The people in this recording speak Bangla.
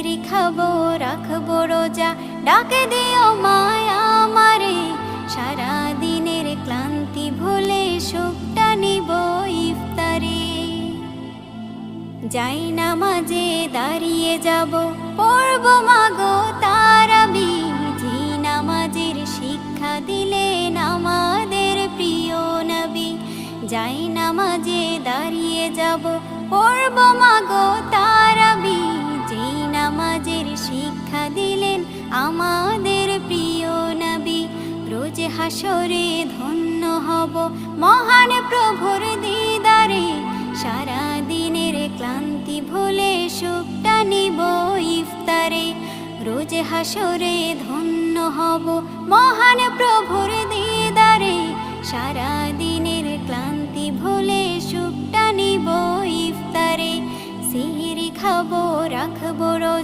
সিহরি খাবো রাখবো রোজা, ডাকে দিও মায়া আমারে। সারা দিনের ক্লান্তি ভুলে সুখটা নিব ইফতারে। যাই নামাজে দাঁড়িয়ে যাব, পড়ব মাগো তারাবি। যে নামাজের শিক্ষা দিলেন আমাদের প্রিয় নবী। যাই নামাজে দাঁড়িয়ে যাব, পড়ব মাগো তারাবি। যে নামাজের শিক্ষা দিলেন আমাদের প্রিয় নবী। রোজ হাসরে ধন্য হব মহান প্রভুর দিদারে। সারা দিনের ক্লান্তি ভুলে সুখটা নিব ইফতারে। রোজ হাসরে ধন্য হব মহান প্রভুর দিদারে। সারা দিনের ক্লান্তি ভুলে সুখটা নিব ইফতারে। সিহরি খাবো রাখবো রোজা।